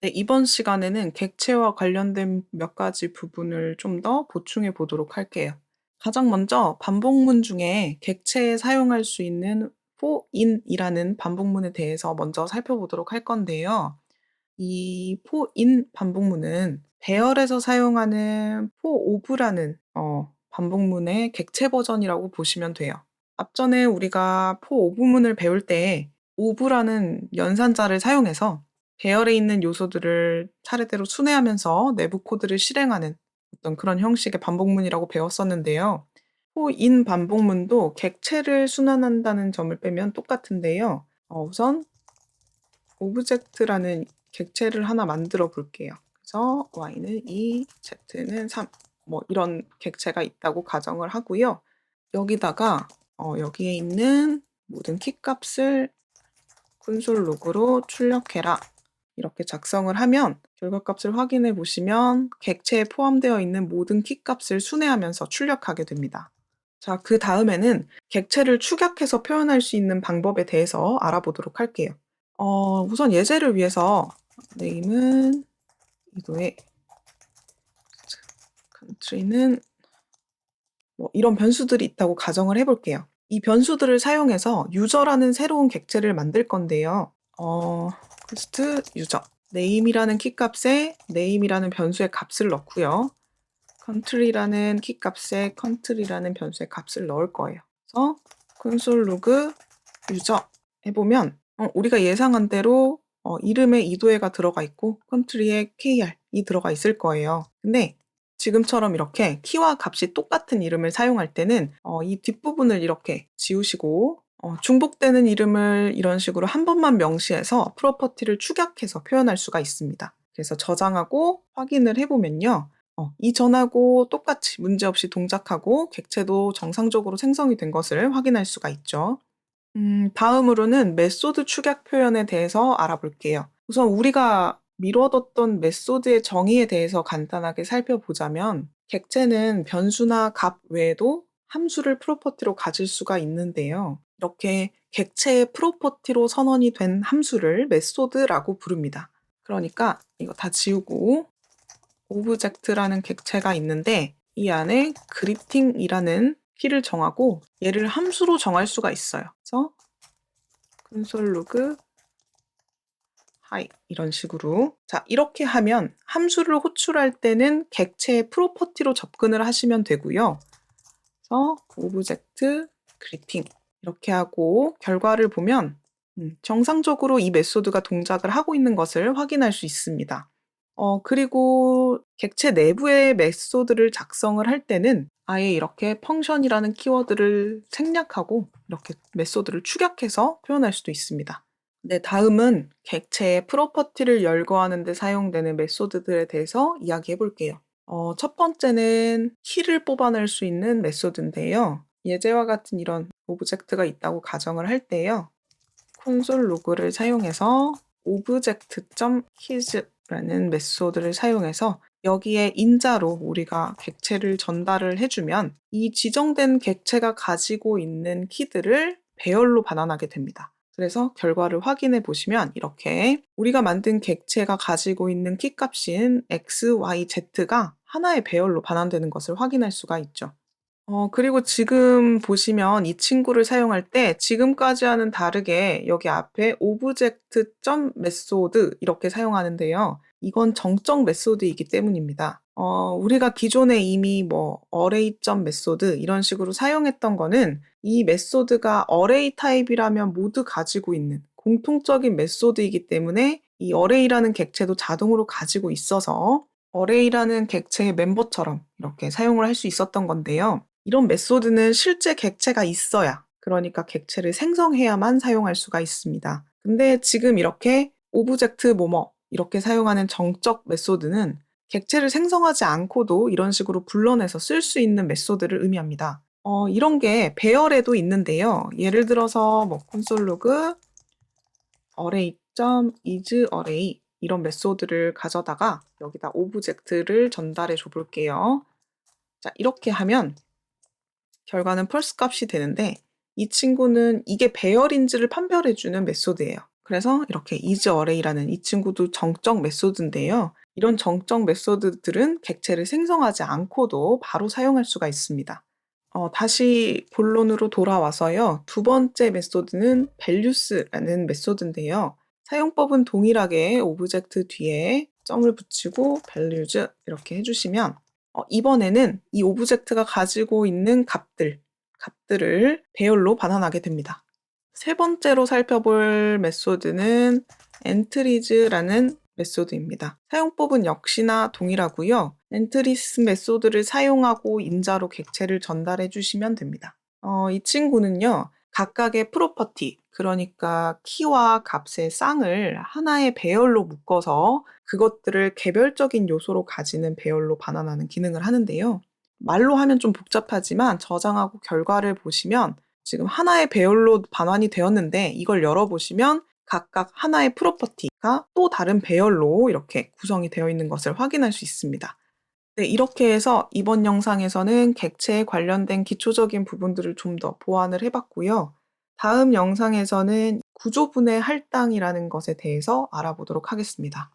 네, 이번 시간에는 객체와 관련된 몇 가지 부분을 좀 더 보충해 보도록 할게요. 가장 먼저 반복문 중에 객체에 사용할 수 있는 for in이라는 반복문에 대해서 먼저 살펴보도록 할 건데요. 이 for in 반복문은 배열에서 사용하는 for of라는 반복문의 객체 버전이라고 보시면 돼요. 앞전에 우리가 for of문을 배울 때 of라는 연산자를 사용해서 배열에 있는 요소들을 차례대로 순회하면서 내부 코드를 실행하는 어떤 그런 형식의 반복문이라고 배웠었는데요. for in 반복문도 객체를 순환한다는 점을 빼면 똑같은데요. 우선 오브젝트라는 객체를 하나 만들어 볼게요. 그래서 y는 2, z는 3, 뭐 이런 객체가 있다고 가정을 하고요. 여기다가 여기에 있는 모든 키값을 콘솔 로그로 출력해라. 이렇게 작성을 하면 결과값을 확인해 보시면 객체에 포함되어 있는 모든 키값을 순회하면서 출력하게 됩니다. 자, 그 다음에는 객체를 축약해서 표현할 수 있는 방법에 대해서 알아보도록 할게요. 우선 예제를 위해서 name은 이도에 country는 뭐 이런 변수들이 있다고 가정을 해볼게요. 이 변수들을 사용해서 유저라는 새로운 객체를 만들 건데요. cost user name이라는 키값에 name이라는 변수의 값을 넣고요. country라는 키값에 country라는 변수의 값을 넣을 거예요. 그래서 console log user 해보면 우리가 예상한 대로 이름에 이도혜가 들어가 있고 country에 kr이 들어가 있을 거예요. 근데 지금처럼 이렇게 키와 값이 똑같은 이름을 사용할 때는 이 뒷부분을 이렇게 지우시고 중복되는 이름을 이런 식으로 한 번만 명시해서 프로퍼티를 축약해서 표현할 수가 있습니다. 그래서 저장하고 확인을 해보면요. 이전하고 똑같이 문제없이 동작하고 객체도 정상적으로 생성이 된 것을 확인할 수가 있죠. 다음으로는 메소드 축약 표현에 대해서 알아볼게요. 우선 우리가 미뤄뒀던 메소드의 정의에 대해서 간단하게 살펴보자면 객체는 변수나 값 외에도 함수를 프로퍼티로 가질 수가 있는데요. 이렇게 객체의 프로퍼티로 선언이 된 함수를 메소드라고 부릅니다. 그러니까 이거 다 지우고 오브젝트라는 객체가 있는데 이 안에 greeting이라는 키를 정하고 얘를 함수로 정할 수가 있어요. 그래서 console log hi 이런 식으로 자 이렇게 하면 함수를 호출할 때는 객체의 프로퍼티로 접근을 하시면 되고요. 그래서 오브젝트 greeting 이렇게 하고 결과를 보면 정상적으로 이 메소드가 동작을 하고 있는 것을 확인할 수 있습니다. 그리고 객체 내부의 메소드를 작성을 할 때는 아예 이렇게 펑션이라는 키워드를 생략하고 이렇게 메소드를 축약해서 표현할 수도 있습니다. 네, 다음은 객체의 프로퍼티를 열거하는 데 사용되는 메소드들에 대해서 이야기해 볼게요. 첫 번째는 키를 뽑아낼 수 있는 메소드인데요. 예제와 같은 이런 오브젝트가 있다고 가정을 할 때요. 콘솔 로그를 사용해서 object.keys라는 메소드를 사용해서 여기에 인자로 우리가 객체를 전달을 해주면 이 지정된 객체가 가지고 있는 키들을 배열로 반환하게 됩니다. 그래서 결과를 확인해 보시면 이렇게 우리가 만든 객체가 가지고 있는 키값인 x, y, z가 하나의 배열로 반환되는 것을 확인할 수가 있죠. 그리고 지금 보시면 이 친구를 사용할 때 지금까지와는 다르게 여기 앞에 object.method 이렇게 사용하는데요. 이건 정적 메소드이기 때문입니다. 우리가 기존에 이미 뭐 array.method 이런 식으로 사용했던 거는 이 메소드가 array 타입이라면 모두 가지고 있는 공통적인 메소드이기 때문에 이 array라는 객체도 자동으로 가지고 있어서 array라는 객체의 멤버처럼 이렇게 사용을 할 수 있었던 건데요. 이런 메소드는 실제 객체가 있어야, 그러니까 객체를 생성해야만 사용할 수가 있습니다. 근데 지금 이렇게 오브젝트 뭐뭐 이렇게 사용하는 정적 메소드는 객체를 생성하지 않고도 이런 식으로 불러내서 쓸 수 있는 메소드를 의미합니다. 이런 게 배열에도 있는데요. 예를 들어서 뭐 console log array.isArray 이런 메소드를 가져다가 여기다 오브젝트를 전달해 줘 볼게요. 자, 이렇게 하면 결과는 펄스 값이 되는데 이 친구는 이게 배열인지를 판별해주는 메소드예요. 그래서 이렇게 isArray라는 이 친구도 정적 메소드인데요. 이런 정적 메소드들은 객체를 생성하지 않고도 바로 사용할 수가 있습니다. 다시 본론으로 돌아와서요. 두 번째 메소드는 values라는 메소드인데요. 사용법은 동일하게 오브젝트 뒤에 점을 붙이고 values 이렇게 해주시면 이번에는 이 오브젝트가 가지고 있는 값들을 배열로 반환하게 됩니다. 세 번째로 살펴볼 메소드는 entries라는 메소드입니다. 사용법은 역시나 동일하고요. entries 메소드를 사용하고 인자로 객체를 전달해 주시면 됩니다. 이 친구는요. 각각의 프로퍼티, 그러니까 키와 값의 쌍을 하나의 배열로 묶어서 그것들을 개별적인 요소로 가지는 배열로 반환하는 기능을 하는데요. 말로 하면 좀 복잡하지만 저장하고 결과를 보시면 지금 하나의 배열로 반환이 되었는데 이걸 열어보시면 각각 하나의 프로퍼티가 또 다른 배열로 이렇게 구성이 되어 있는 것을 확인할 수 있습니다. 네, 이렇게 해서 이번 영상에서는 객체에 관련된 기초적인 부분들을 좀 더 보완을 해봤고요. 다음 영상에서는 구조분해 할당이라는 것에 대해서 알아보도록 하겠습니다.